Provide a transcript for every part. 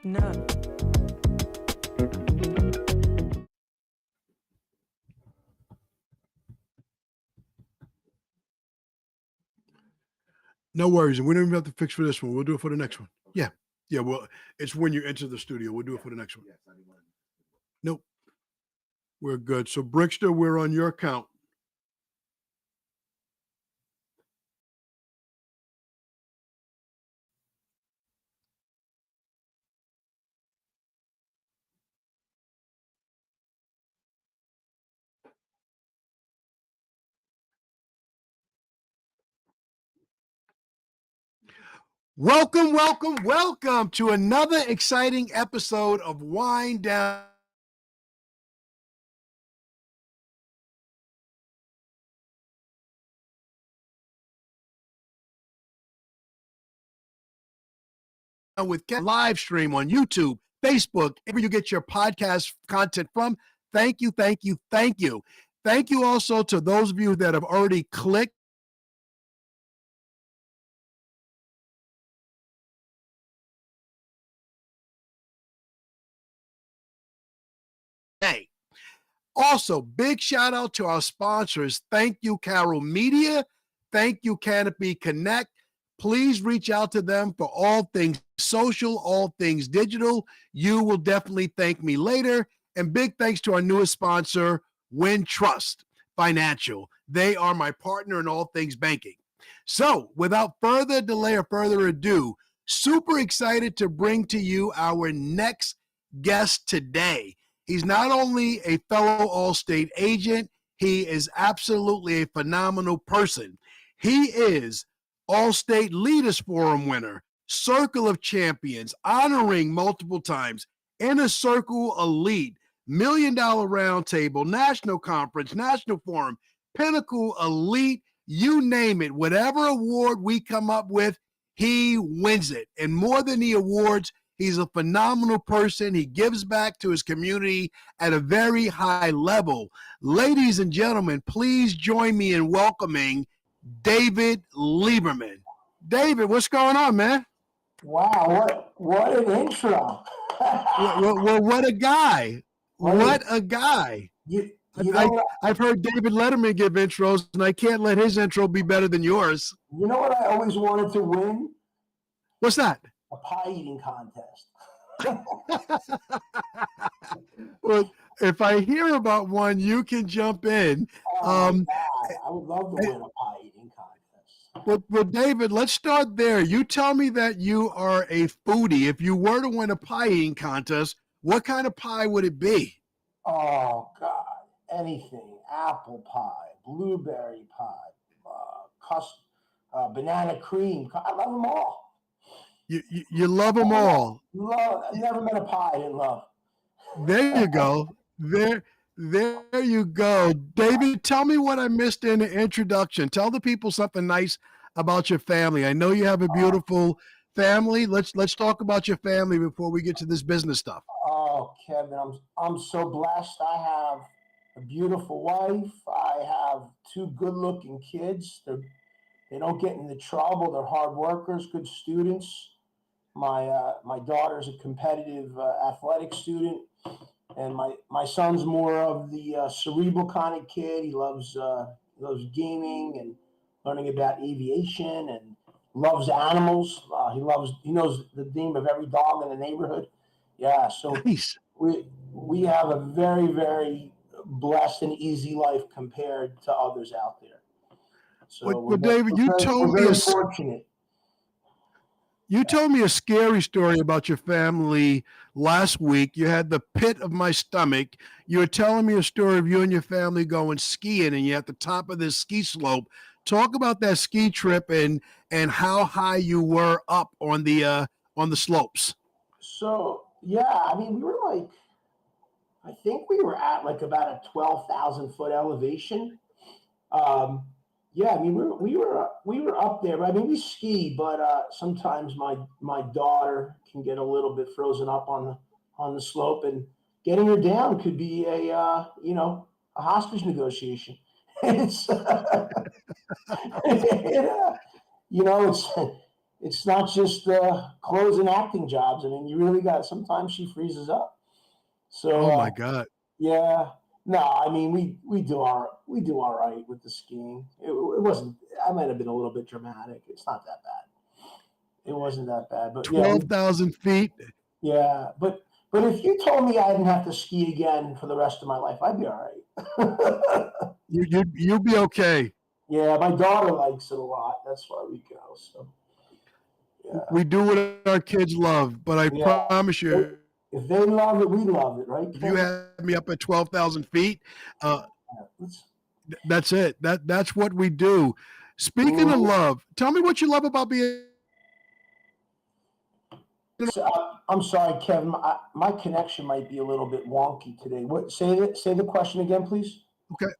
No. No worries. And we don't even have to fix for this one. We'll do it for the next one. Yeah. Yeah. Well, it's when you enter the studio. We'll do it for the next one. Nope. We're good. So, Brickster, we're on your count. Welcome, welcome, welcome to another exciting episode of Wind Down with Ken live stream on YouTube, Facebook, wherever you get your podcast content from. Thank you, thank you, thank you. Thank you also to those of you that have already clicked Hey. Also, big shout out to our sponsors. Thank you, Carol Media. Thank you, Canopy Connect. Please reach out to them for all things social, all things digital. You will definitely thank me later. And big thanks to our newest sponsor, Wintrust Financial. They are my partner in all things banking. So, without further delay or further ado, super excited to bring to you our next guest today. He's not only a fellow Allstate agent, he is absolutely a phenomenal person. He is Allstate Leaders Forum winner, Circle of Champions, honoring multiple times, Inner Circle Elite, $1 Million Roundtable, National Conference, National Forum, Pinnacle Elite, you name it. Whatever award we come up with, he wins it. And more than the awards, he's a phenomenal person. He gives back to his community at a very high level. Ladies and gentlemen, please join me in welcoming David Lieberman. David, what's going on, man? Wow, what an intro. well, what a guy. What a guy. I've heard David Letterman give intros, and I can't let his intro be better than yours. You know what I always wanted to win? What's that? A pie eating contest. Well, if I hear about one, you can jump in. I would love to win a pie eating contest. Well, David, let's start there. You tell me that you are a foodie. If you were to win a pie eating contest, what kind of pie would it be? Oh, God. Anything. Apple pie, blueberry pie, banana cream. I love them all. You love them all. I've never met a pie I didn't love. There you go. There you go. David, tell me what I missed in the introduction. Tell the people something nice about your family. I know you have a beautiful family. Let's talk about your family before we get to this business stuff. Oh, Kevin, I'm so blessed. I have a beautiful wife. I have two good-looking kids. They don't get into trouble. They're hard workers, good students. My daughter's a competitive athletic student, and my son's more of the cerebral kind of kid. He loves gaming and learning about aviation and loves animals. He knows the name of every dog in the neighborhood. Yeah, so nice. We have a very, very blessed and easy life compared to others out there. So well David, you told me fortunate. You told me a scary story about your family last week. You had the pit of my stomach. You were telling me a story of you and your family going skiing, and you're at the top of this ski slope. Talk about that ski trip and how high you were up on the slopes. So yeah, I mean, I think we were at like about a 12,000 foot elevation. Yeah, I mean, we were up there. I mean, we ski, but sometimes my daughter can get a little bit frozen up on the slope, and getting her down could be a hostage negotiation. It's it's not just clothes and acting jobs. I mean, you really got. Sometimes she freezes up. So Oh my God. yeah, no, I mean we do all right with the skiing. It wasn't. I might have been a little bit dramatic. It's not that bad. It wasn't that bad, but yeah, 12,000 feet. yeah, but if you told me I didn't have to ski again for the rest of my life, I'd be all right. You'll be okay. Yeah, my daughter likes it a lot. That's why we go. So yeah, We do what our kids love, but I yeah. promise you, If they love it, we love it, right, if you Kevin? had me up at 12,000 feet, uh, Yeah, that's it. That's what we do. Speaking of mhm. love, tell me what you love about being. So, I'm sorry, Kevin. My connection might be a little bit wonky today. What? Say the question again, please. Okay,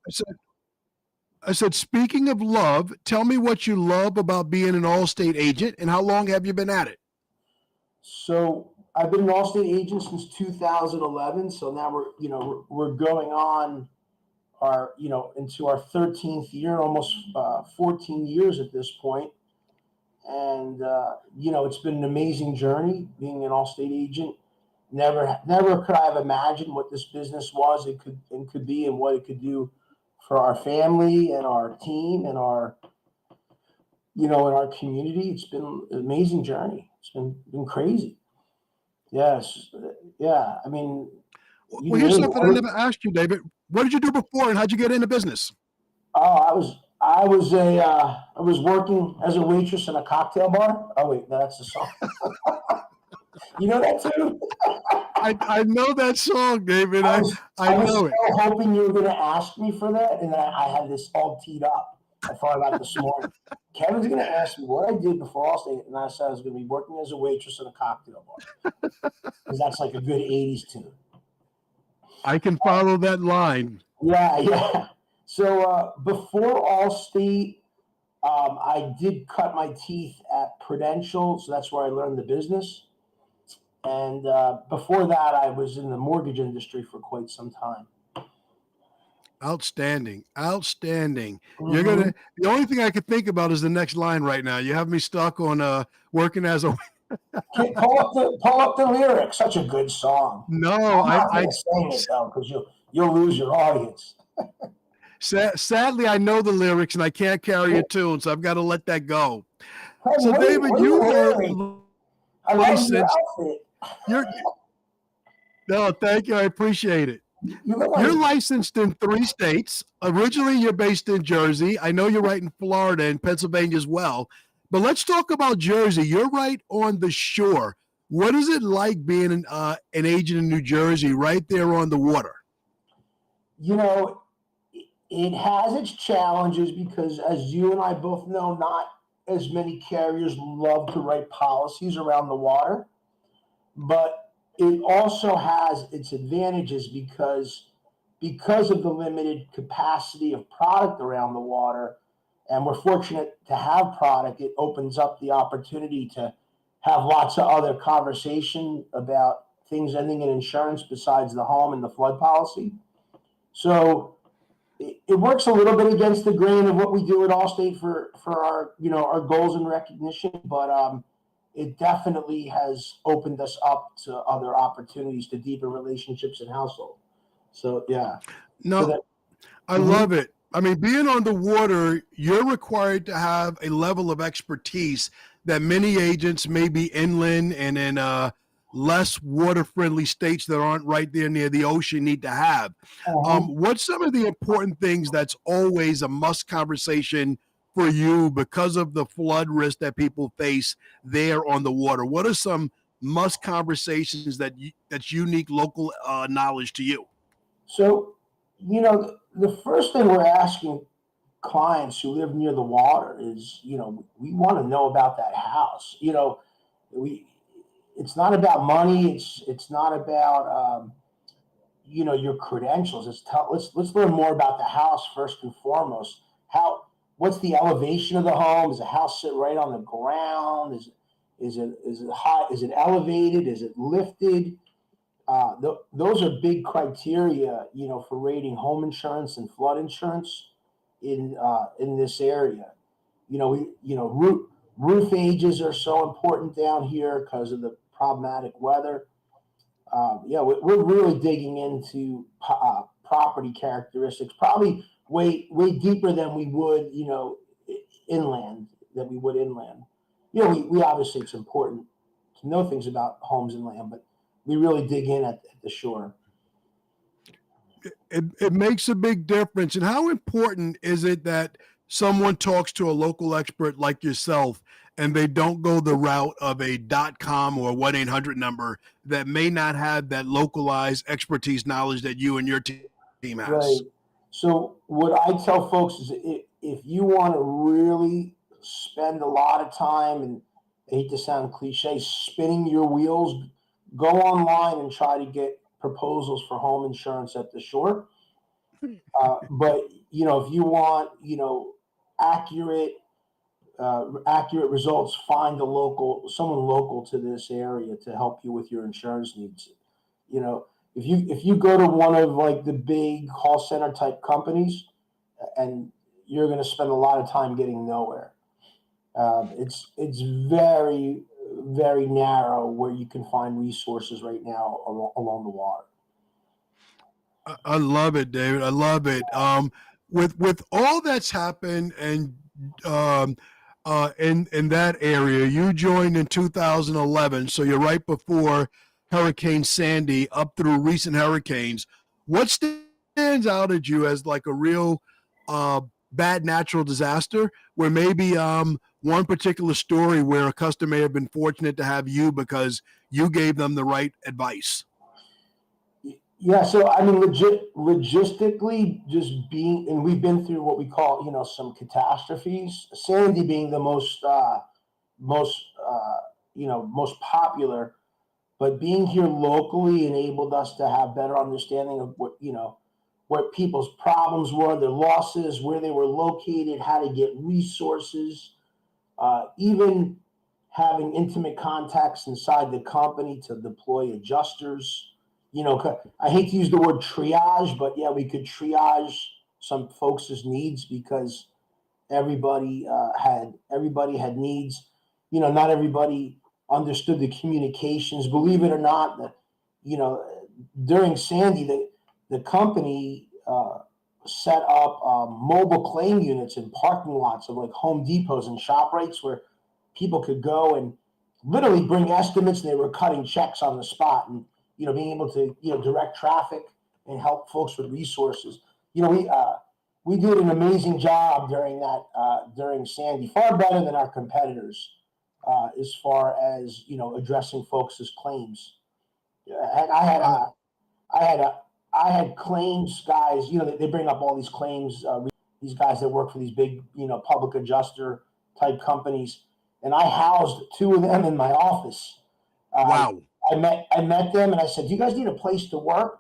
I said, speaking of love, tell me what you love about being an Allstate agent, and how long have you been at it? So I've been an Allstate agent since 2011. So now we're going on our into our 13th year, almost 14 years at this point. And it's been an amazing journey being an Allstate agent. Never could I have imagined what this business was. It could be, and what it could do for our family and our team and our in our community. It's been an amazing journey. It's been crazy. Yes, yeah. I mean, you Well, here's name something I it. never asked you, David. What did you do before, and how'd you get into business? Oh, I was working as a waitress in a cocktail bar. Oh wait, no, that's the song. You know that too. I know that song, David. I I was I I was know it. so hoping you were going to ask me for that, and I had this all teed up. I thought about it this morning. Kevin's going to ask me what I did before Allstate, and I said I was going to be working as a waitress in a cocktail bar because that's like a good '80s tune. I can follow that line. Yeah, yeah. So before Allstate, I did cut my teeth at Prudential, so that's where I learned the business. And before that, I was in the mortgage industry for quite some time. Outstanding, outstanding. You're Hmm. gonna. The only thing I could think about is the next line right now. You have me stuck on working as a. Pull up the lyrics. Such a good song. No, I'm not going to sing it though, because you'll lose your audience. sadly I know the lyrics and I can't carry a tune, so I've got to let that go. Kevin, So, David, what are you you are wearing? I love your licensed. outfit. You're no, thank you. I appreciate it. You look like You're licensed in 3 states. Originally, you're based in Jersey. I know you're right in Florida and Pennsylvania as well. But let's talk about Jersey. You're right on the shore. What is it like being an agent in New Jersey, right there on the water? you know. It has its challenges because, as you and I both know, not as many carriers love to write policies around the water. But it also has its advantages because of the limited capacity of product around the water, and we're fortunate to have product. It opens up the opportunity to have lots of other conversation about things ending in insurance besides the home and the flood policy. So it works a little bit against the grain of what we do at Allstate for our our goals and recognition, but it definitely has opened us up to other opportunities to deepen relationships and household. So yeah, so No, that. I Mhm. love it. I mean, being on the water, you're required to have a level of expertise that many agents, maybe inland and in less water friendly states that aren't right there near the ocean, need to have. Mhm. What's some of the important things that's always a must conversation for you because of the flood risk that people face there on the water? What are some must conversations that's unique local knowledge to you? So the first thing we're asking clients who live near the water is, we want to know about that house. We it's not about money. It's not about your credentials. Let's learn more about the house first and foremost. How What's the elevation of the home? Does the house sit right on the ground? Is it high? Is it elevated? Is it lifted? Those are big criteria, for rating home insurance and flood insurance in this area. Roof ages are so important down here because of the problematic weather. Yeah, we're really digging into property characteristics, probably way deeper than we would, inland, than we would inland. We obviously, it's important to know things about homes inland, but we really dig in at the shore. It makes a big difference. And how important is it that someone talks to a local expert like yourself and they don't go the route of a .com or 1-800 number that may not have that localized expertise knowledge that you and your team Right. has? So what I tell folks is, if you want to really spend a lot of time, and I hate to sound cliche, spinning your wheels, go online and try to get proposals for home insurance at the shore. But if you want, accurate accurate results, find someone local to this area to help you with your insurance needs. You know, if you go to one of like the big call center type companies, and you're going to spend a lot of time getting nowhere. It's very very narrow where you can find resources right now along the water. I love it, David. I love it. With all that's happened and um, in that area, you joined in 2011, so you're right before Hurricane Sandy, up through recent hurricanes. What stands out at you as like a real uh, bad natural disaster, where maybe one particular story where a customer may have been fortunate to have you because you gave them the right advice? Yeah, so I mean, logistically, just being, and we've been through what we call, some catastrophes. Sandy being the most, most popular, but being here locally enabled us to have better understanding of what people's problems were, their losses, where they were located, how to get resources, even having intimate contacts inside the company to deploy adjusters. I hate to use the word triage, but yeah, we could triage some folks' needs because everybody had needs. Not everybody understood the communications. Believe it or not, you know during Sandy, the company set up mobile claim units in parking lots of like Home Depots and ShopRites where people could go and literally bring estimates. And they were cutting checks on the spot, and being able to direct traffic and help folks with resources. We did an amazing job during Sandy, far better than our competitors, as far as addressing folks' claims. And Uh, I had a I had claims guys. They bring up all these claims. These guys that work for these big public adjuster type companies, and I housed two of them in my office. Uh, wow. I met them and I said, "Do you guys need a place to work?"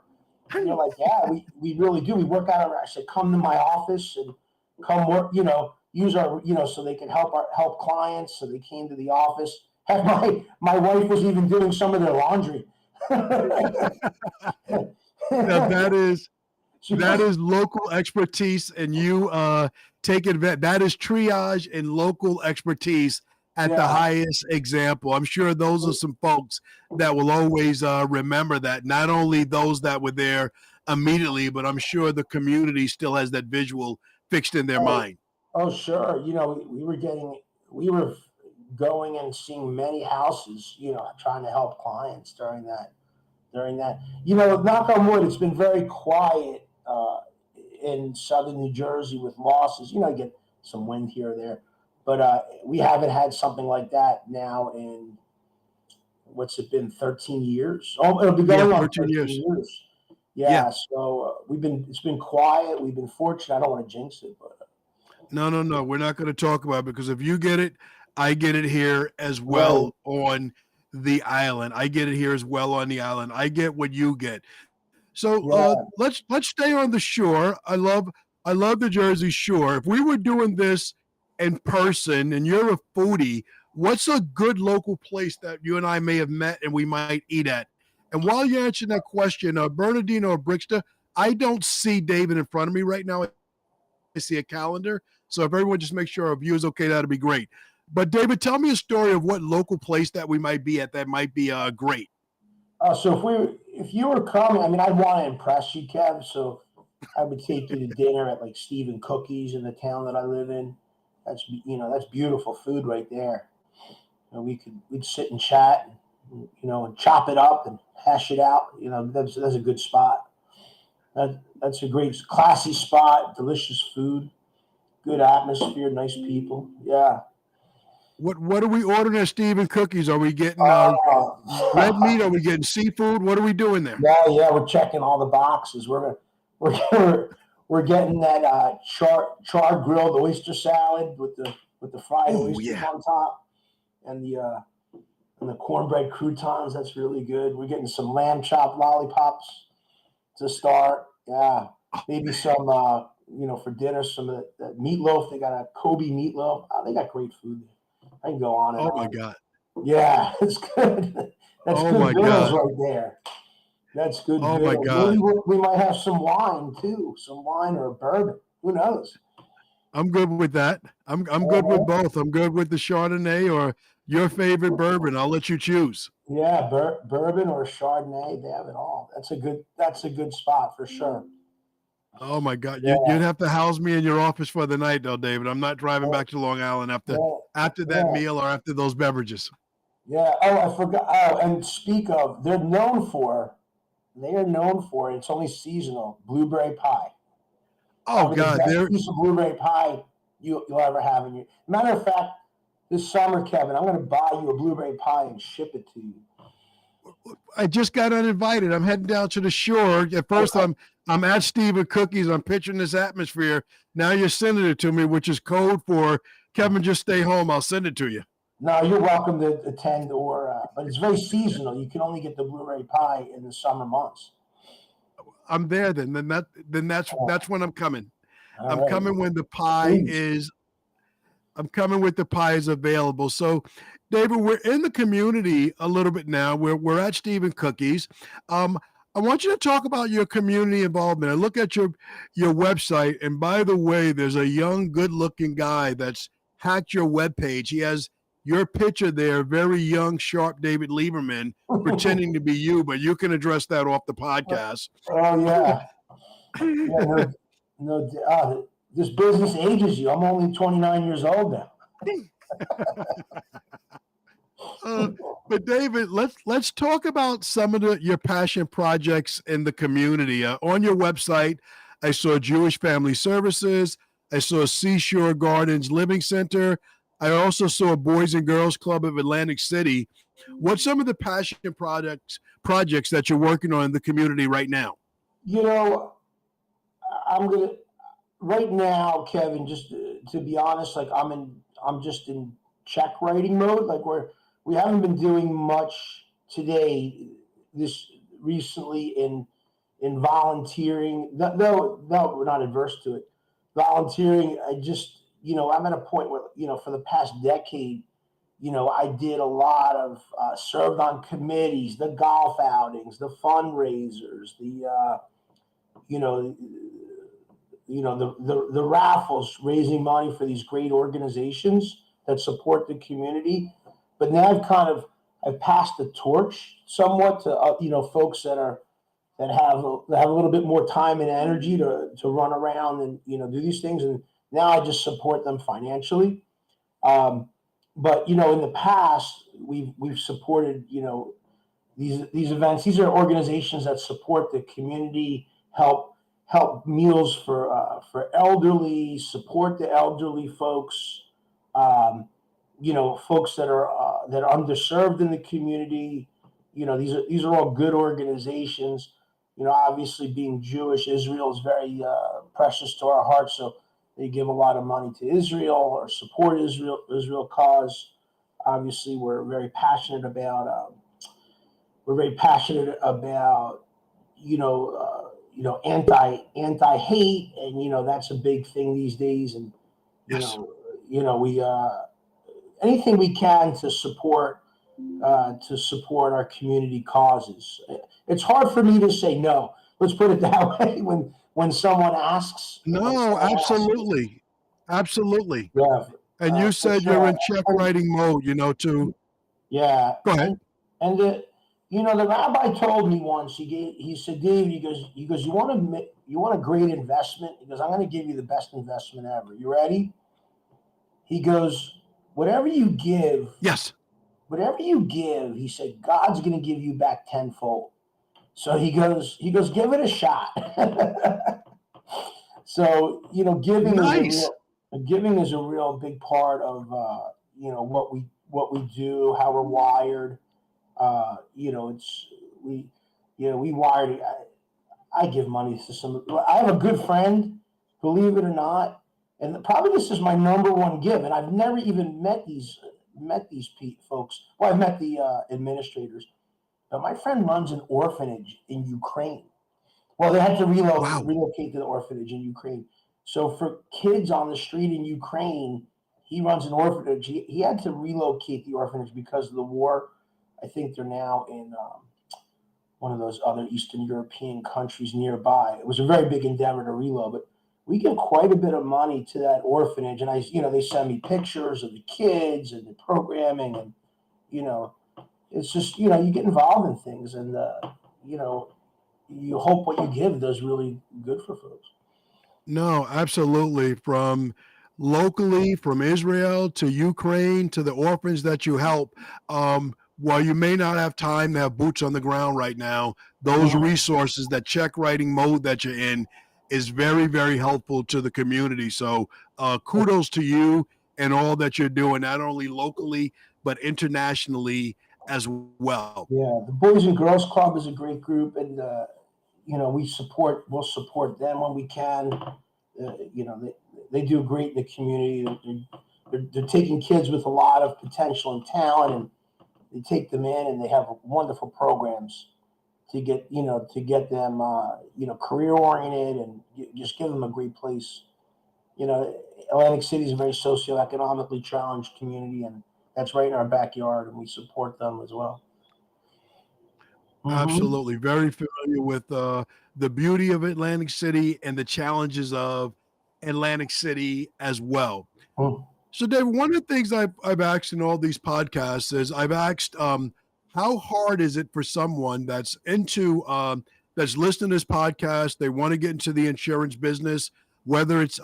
And they're like, "Yeah, we really do. We work out of." I said, "Come to my office and come work. Use our so they can help clients." So they came to the office. Heck, my wife was even doing some of their laundry. Now that is She was, local expertise, and you take advantage. That is triage and local expertise at the yeah. highest example. I'm sure those are some folks that will always remember that. Not only those that were there immediately, but I'm sure the community still has that visual fixed in their Oh, mind. oh, sure. We were going and seeing many houses. Trying to help clients during that. Knock on wood, it's been very quiet in southern New Jersey with losses. You get some wind here or there, but we haven't had something like that now in what's it been, 13 years? Oh, it'll be Yeah, going on 13 13 years. years. Yeah. Yeah, so it's been quiet. We've been fortunate. I don't want to jinx it, but No, no, no. We're not going to talk about it because if you get it, I get it here as right. well on the island. I get it here as well on the island. I get what you get. So Yeah, let's stay on the shore. I love the Jersey Shore. If we were doing this in person and you're a foodie, what's a good local place that you and I may have met and we might eat at? And while you're answering that question, Bernardino or Brixton, I don't see David in front of me right now. I see a calendar. So if everyone just makes sure our view is okay, that'd be great. But David, tell me a story of what local place that we might be at that might be great. So if you were coming, I mean, I'd want to impress you, Kev. So I would take you to dinner at like Stephen Cookies in the town that I live in. That's beautiful food right there. We'd sit and chat, and chop it up and hash it out. That's a good spot. That's a great, classy spot. Delicious food, good atmosphere, nice people. Yeah. What are we ordering at Stephen Cookies? Are we getting red Oh, meat? Are we getting seafood? What are we doing there? yeah. We're checking all the boxes. We're getting that char grilled oyster salad with the fried Oh oysters yeah. on top, and the cornbread croutons. That's really good. We're getting some lamb chop lollipops to start. Yeah, maybe some for dinner some of that meatloaf. They got a Kobe meatloaf. Oh, they got great food. I can go on and Oh my on. God. Yeah, it's good. That's Oh good my bills God. right there. That's good Oh my bills. Maybe God. we might have some wine too, some wine or a bourbon. Who knows? I'm good with that. I'm good with Uh-huh. both. I'm good with the Chardonnay or your favorite bourbon. I'll let you choose. Yeah, bourbon or Chardonnay, they have it all. That's a good spot for sure. Oh my God. You'd Yeah, have to house me in your office for the night though, David. I'm not driving yeah, back to Long Island yeah, after that yeah. meal or after those beverages. Yeah. Oh, I forgot. Oh, and speak of, they are known for, it's only seasonal, blueberry pie. Oh Probably the God, best there piece of blueberry pie you'll ever have in your. Matter of fact, this summer, Kevin, I'm going to buy you a blueberry pie and ship it to you. I just got uninvited. I'm heading down to the shore. At first, Okay. I'm at Stephen Cookies. I'm picturing this atmosphere. Now you're sending it to me, which is code for Kevin. Just stay home. I'll send it to you. No, you're welcome to attend, but it's very seasonal. You can only get the blueberry pie in the summer months. I'm there then. That's when I'm coming. All I'm right, coming when the pie please. is. I'm coming with the pies available. So, David, we're in the community a little bit now. We're at Stephen Cookies. Um, I want you to talk about your community involvement. I look at your website, and by the way, there's a young, good-looking guy that's hacked your webpage. He has your picture there, very young, sharp David Lieberman, pretending to be you, but you can address that off the podcast. Oh yeah, yeah. No, no. This business ages you. I'm only 29 years old now. Uh, but David, let's talk about some of your passion projects in the community. On your website, I saw Jewish Family Services. I saw Seashore Gardens Living Center. I also saw Boys and Girls Club of Atlantic City. What's some of the passion projects that you're working on in the community right now? You know, I'm gonna right now, Kevin. Just to be honest, like I'm just in check writing mode. Like we haven't been doing much today, this recently in volunteering. No, we're not adverse to it. Volunteering, I'm at a point where for the past decade, I did a lot of served on committees, the golf outings, the fundraisers, you know the raffles, raising money for these great organizations that support the community. But now I've passed the torch somewhat to folks that have a little bit more time and energy to run around and do these things. And now I just support them financially. Um, but in the past we've supported these events. These are organizations that support the community, help meals for elderly, support the elderly folks, folks that are underserved in the community. These are all good organizations. Obviously being Jewish, Israel is very precious to our hearts, so they give a lot of money to Israel or support Israel cause. Obviously, we're very passionate about anti hate, and that's a big thing these days. And Yes. we anything we can to support our community causes. It's hard for me to say no. Let's put it that way. When someone asks, No, absolutely. Absolutely. yeah. And you For said you're sure. in check And writing mode, too. yeah, Go ahead. and the rabbi told me once. He said, David, he goes, you want a great investment? He goes, I'm going to give you the best investment ever. You ready? He goes, whatever you give, Yes. whatever you give, he said, God's going to give you back tenfold. So he goes, give it a shot. So Nice. giving is a real big part of what we do, how we're wired. It's we we wired. I give money to some. I have a good friend, believe it or not, and probably this is my number one give. And I've never even met these folks. Well, I've met the administrators, but my friend runs an orphanage in Ukraine. Well, they had to Wow. relocate to the orphanage in Ukraine. So for kids on the street in Ukraine, he runs an orphanage. He had to relocate the orphanage because of the war. I think they're now in one of those other Eastern European countries nearby. It was a very big endeavor to reload, but we give quite a bit of money to that orphanage, and they send me pictures of the kids and the programming, and you know, it's just you get involved in things, and you know, you hope what you give does really good for folks. No, absolutely. From locally, from Israel to Ukraine to the orphans that you help, while you may not have time to have boots on the ground right now, those Mhm. resources, that check writing mode that you're in, is very, very helpful to the community. So, kudos to you and all that you're doing, not only locally, but internationally as well. Yeah, the Boys and Girls Club is a great group, and we'll support them when we can. They do great in the community. They're taking kids with a lot of potential and talent, and they take them in, and they have wonderful programs to get them career oriented, and just give them a great place. Atlantic City is a very socioeconomically challenged community, and that's right in our backyard, and we support them as well. Hmm. Absolutely. Very familiar with the beauty of Atlantic City and the challenges of Atlantic City as well. So, Dave, one of the things I've asked in all these podcasts is I've asked, how hard is it for someone that's listening to this podcast? They want to get into the insurance business, whether it's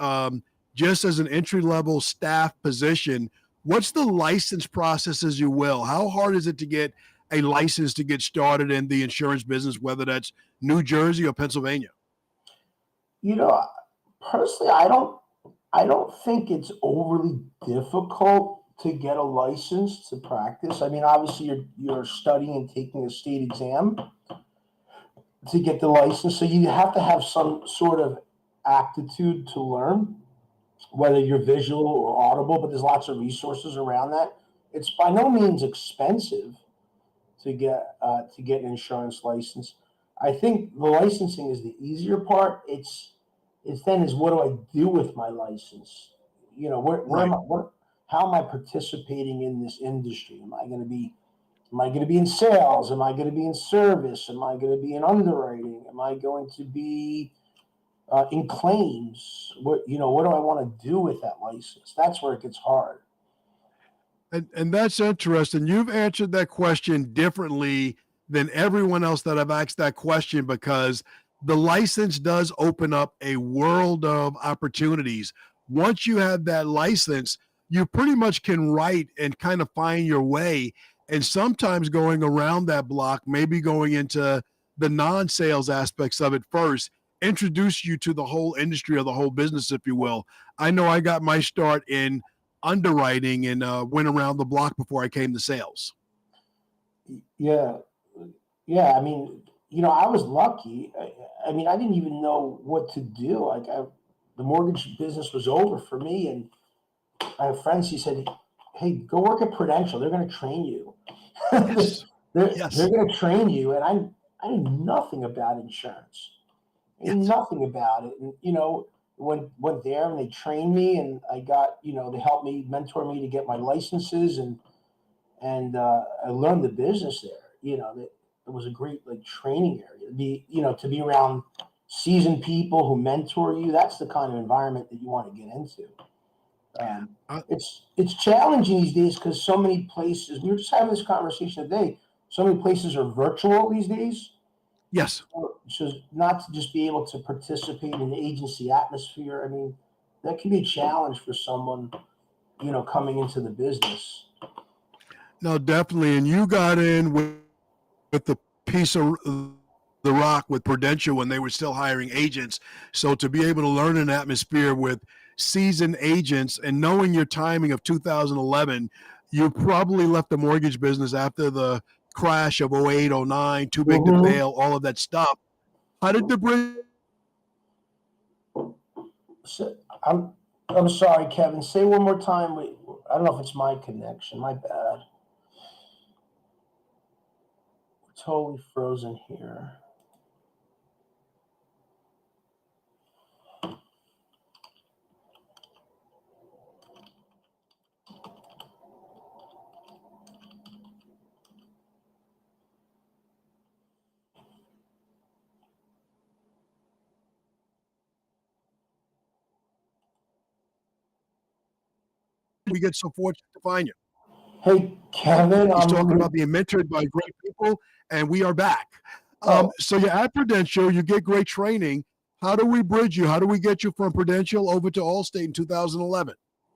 just as an entry level staff position. What's the license process, as you will? How hard is it to get a license to get started in the insurance business, whether that's New Jersey or Pennsylvania? You know, Personally, I don't think it's overly difficult to get a license to practice. I mean, obviously, you're studying and taking a state exam to get the license, so you have to have some sort of aptitude to learn, whether you're visual or audible. But there's lots of resources around that. It's by no means expensive to get an insurance license. I think the licensing is the easier part. It's then is what do I do with my license? Where am Right. I? How am I participating in this industry? Am I going to be in sales? Am I going to be in service? Am I going to be in underwriting? Am I going to be in claims? What do I want to do with that license? That's where it gets hard. And that's interesting. You've answered that question differently than everyone else that I've asked that question, because the license does open up a world of opportunities. Once you have that license, you pretty much can write and kind of find your way. And sometimes going around that block, maybe going into the non sales aspects of it first, introduce you to the whole industry or the whole business, if you will. I know I got my start in underwriting and went around the block before I came to sales. Yeah, yeah. I mean, I was lucky. I mean, I didn't even know what to do. The mortgage business was over for me, and I have friends. He said, "Hey, go work at Prudential. They're going to train you. they're Yes. they're Yes. going to train you." And I knew nothing about insurance. I knew Yes. nothing about it, and went there and they trained me, and I got they helped me mentor me to get my licenses, and I learned the business there. That it was a great like training area. To be around seasoned people who mentor you. That's the kind of environment that you want to get into. Um, Uh, it's challenging these days because so many places. We were just having this conversation today. So many places are virtual these days. yes. So not to just be able to participate in the agency atmosphere. I mean, that can be a challenge for someone, coming into the business. No, definitely. And you got in with the piece of the rock with Prudential when they were still hiring agents. So to be able to learn an atmosphere with seasoned agents and knowing your timing of 2011, you probably left the mortgage business after the crash of 08, 09, too big to Mm-hmm. fail, all of that stuff. How did the bridge So, I'm sorry, Kevin. Say one more time. I don't know if it's my connection. My bad. We're totally frozen here. we get so fortunate to find you? Hey, Kevin. He's talking about being mentored by great people, and we are back. Oh, So you're at Prudential, you get great training. How do we bridge you? How do we get you from Prudential over to Allstate in 2011?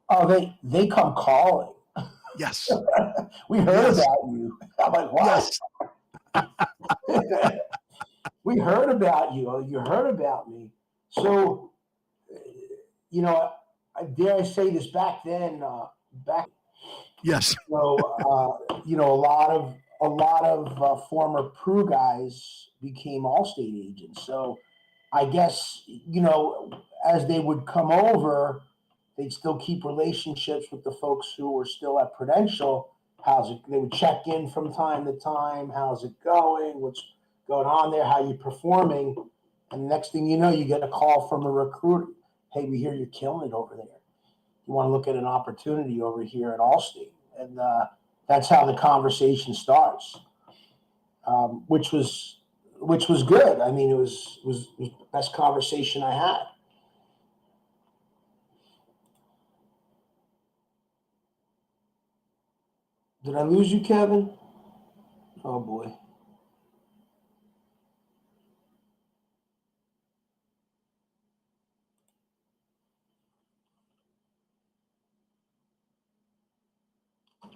oh, they come calling. Yes, We heard yes, about you. I'm like, what? yes. We heard about you. Oh, you heard about me. So, you know, dare I say this? Back then, Yes. a lot of former Pru guys became Allstate agents. So, I guess as they would come over, they'd still keep relationships with the folks who were still at Prudential. How's it? They would check in from time to time. How's it going? What's going on there? How you performing? And next thing you know, you get a call from a recruiter. Hey, we hear you're killing it over there. You want to look at an opportunity over here at Allstate, and that's how the conversation starts, which was good. I mean, it was the best conversation I had. Did I lose you, Kevin? Oh boy.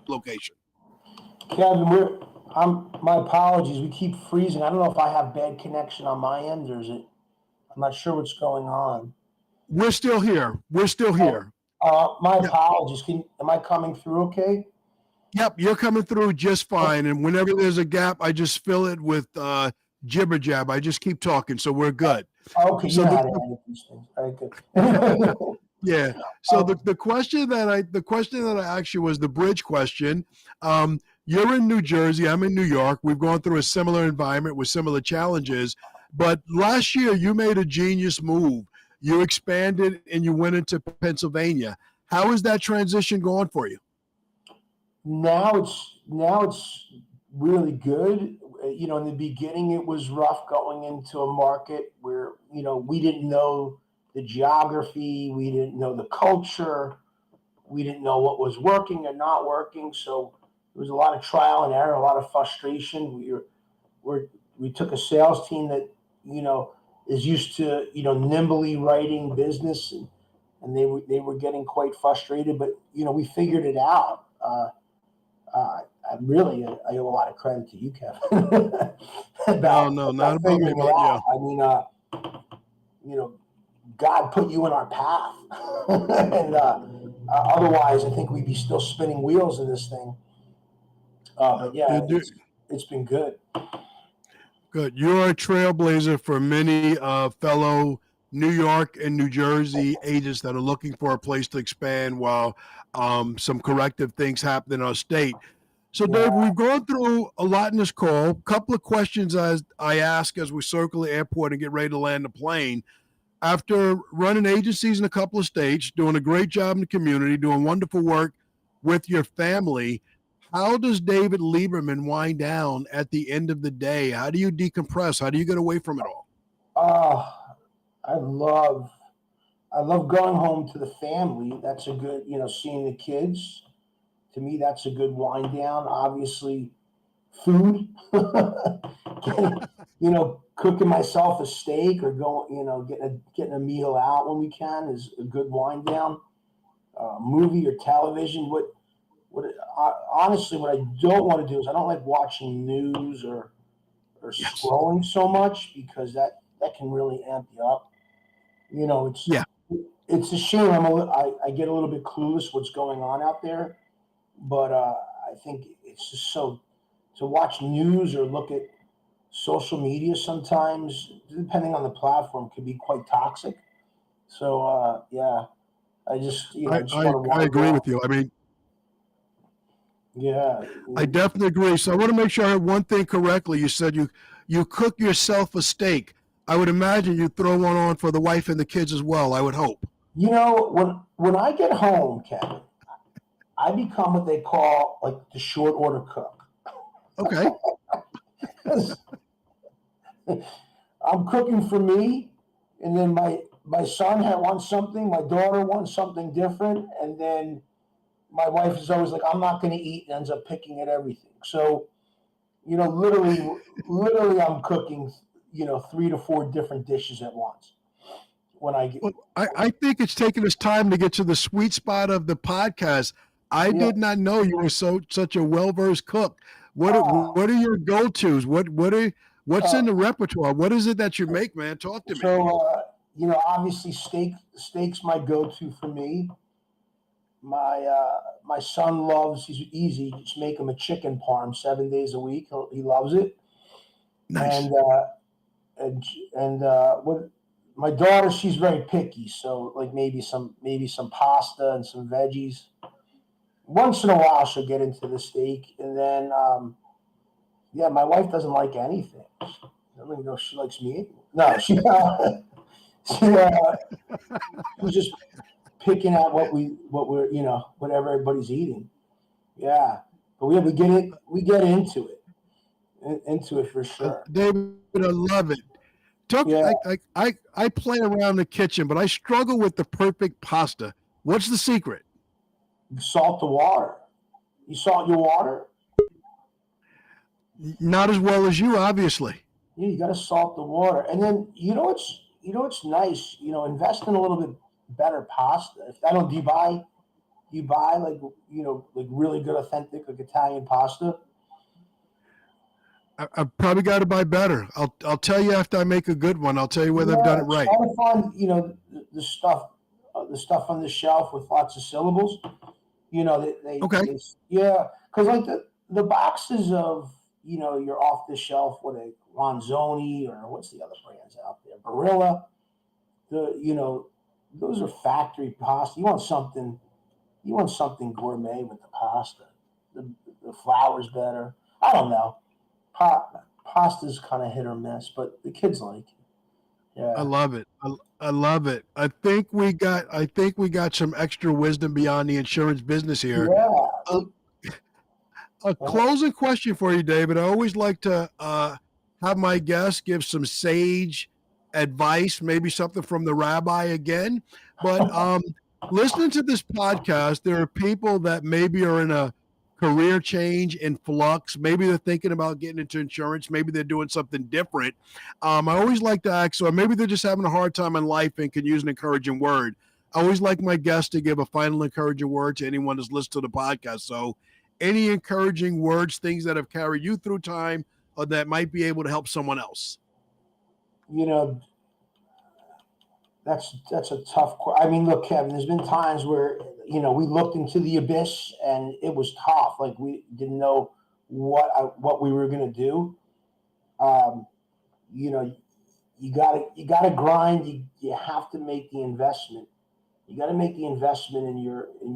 Location. Kevin, my apologies. We keep freezing. I don't know if I have bad connection on my end or is it, I'm not sure what's going on. We're still here. We're still Oh, here. my Yep. apologies. Am I coming through okay? Yep. You're coming through just fine. And whenever there's a gap, I just fill it with jibber jab. I just keep talking. So we're good. Okay, you So know how to edit these things. Very good. yeah. So um, the question that I asked you was the bridge question. You're in New Jersey. I'm in New York. We've gone through a similar environment with similar challenges. But last year, you made a genius move. You expanded and you went into Pennsylvania. How is that transition going for you? now it's really good. In the beginning, it was rough going into a market where we didn't know the geography, we didn't know the culture, we didn't know what was working and not working. So there was a lot of trial and error, a lot of frustration. We took a sales team that you know is used to nimbly writing business, and they were getting quite frustrated. But we figured it out. I owe a lot of credit to you, Kevin, No, about no, not about me, figuring it about out. you. I mean, God put you in our path, and otherwise, I think we'd be still spinning wheels in this thing. But You yeah, do. it's been good. Good. You're a trailblazer for many fellow New York and New Jersey agents that are looking for a place to expand while some corrective things happen in our state. So, Yeah, Dave, we've gone through a lot in this call. A couple of questions as I ask as we circle the airport and get ready to land the plane. After running agencies in a couple of states, doing a great job in the community, doing wonderful work with your family, how does David Lieberman wind down at the end of the day? How do you decompress? How do you get away from it all? uh, I love I love going home to the family. That's a good, seeing the kids. To me, that's a good wind down. Obviously, food, cooking myself a steak or going, getting a meal out when we can is a good wind down. Movie or television. Honestly, what I don't want to do is I don't like watching news or Yes. scrolling so much because that can really amp you up. Yeah. It's a shame. I get a little bit clueless what's going on out there, but I think it's just so to watch news or look at social media sometimes, depending on the platform, can be quite toxic. So yeah, I just want to I wind agree down. with you. I mean, Yeah, I definitely agree. So I want to make sure I heard one thing correctly. You said you cook yourself a steak. I would imagine you throw one on for the wife and the kids as well. I would hope. when I get home, Kevin, I become what they call like the short order cook. Okay. 'Cause I'm cooking for me, and then my son wants something, my daughter wants something different, and then my wife is always like, "I'm not going to eat," and ends up picking at everything. So literally, I'm cooking, 3 to 4 different dishes at once when I get. Well, I think it's taken us time to get to the sweet spot of the podcast. I Yeah. did not know you were such a well versed cook. Ah, What are your go tos? What's in uh, the repertoire? What is it that you make, man? Talk to me. obviously steak's my go-to for me. My son loves. He's easy. Just make him a chicken parm 7 days a week. He loves it. Nice. And what my daughter, she's very picky. So like maybe some pasta and some veggies. Once in a while, she'll get into the steak, and then yeah, my wife doesn't like anything. I don't even know if she likes me. No, she she's just picking at whatever everybody's eating. Yeah, but we get into it for sure. David, I love it. Talk. Yeah, I play around the kitchen, but I struggle with the perfect pasta. What's the secret? salt the water. You salt your water. Not as well as you, obviously. Yeah, you got to salt the water, and then it's nice. Invest in a little bit better pasta. If I don't, do you buy like like really good authentic like Italian pasta? I've probably got to buy better. I'll tell you after I make a good one. I'll tell you whether I've done Yeah, it right. try to find the stuff on the shelf with lots of syllables. Okay. Yeah, because like the boxes of your off the shelf what a Lanzoni or what's the other brands out there, Barilla. Those are factory pasta. You want something gourmet with the pasta. The the flour's better. I don't know. Pasta's kind of hit or miss, but the kids like it. I Yeah. love it. I love it. I think we got some extra wisdom beyond the insurance business here. Yeah. A, a closing question for you, David. I always like to have my guests give some sage advice, maybe something from the rabbi again. But listening to this podcast, there are people that maybe are in a career change in flux. Maybe they're thinking about getting into insurance. Maybe they're doing something different. I always like to ask, or maybe they're just having a hard time in life and can use an encouraging word. I always like my guests to give a final encouraging word to anyone that's listened to the podcast. So, any encouraging words, things that have carried you through time or that might be able to help someone else? you know, that's a tough. I mean, look, Kevin. There's been times where we looked into the abyss and it was tough. Like we didn't know what we were going to do. Um, you know, you gotta grind. You have to make the investment. You got to make the investment in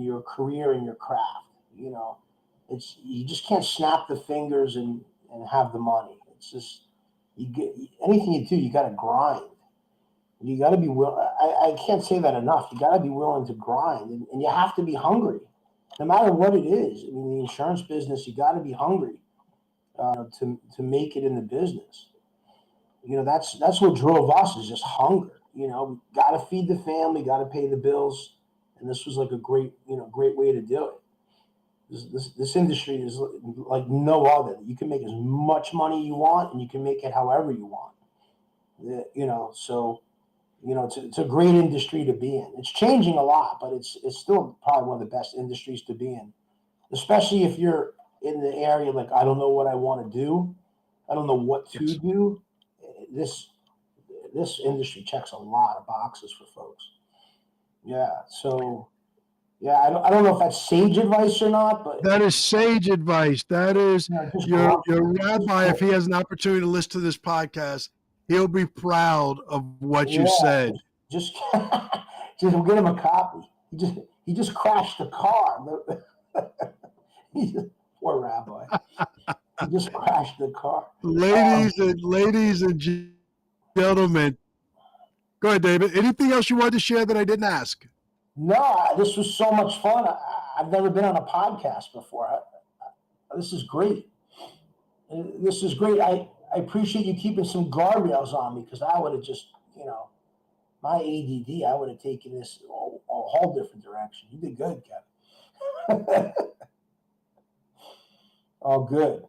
your career and your craft. You just can't snap the fingers and have the money. It's just you get anything you do. You got to grind. You got to be will. I can't say that enough. You got to be willing to grind, and you have to be hungry, no matter what it is. I mean, the insurance business, you got to be hungry to make it in the business. That's what drove us is just hunger. we got to feed the family, got to pay the bills, and this was like a great way to do it. This industry is like no other. You can make as much money you want, and you can make it however you want. So it's a great industry to be in. It's changing a lot, but it's still probably one of the best industries to be in, especially if you're in the area like I don't know what I want to do, I don't know what to Yes. do. This industry checks a lot of boxes for folks. Yeah. So yeah, I don't know if that's sage advice or not, but That is sage advice. That is just your rabbi. If he has an opportunity to listen to this podcast, he'll be proud of what you yeah, said. just just we'll get him a copy. He just crashed the car. Poor rabbi. He just crashed the car. Ladies and gentlemen, go ahead, David. Anything else you wanted to share that I didn't ask? No, this was so much fun. I've never been on a podcast before. This is great. This is great. I appreciate you keeping some guardrails on me because I would have just, my ADD, I would have taken this a whole different direction. You did good, Kevin. Oh, good.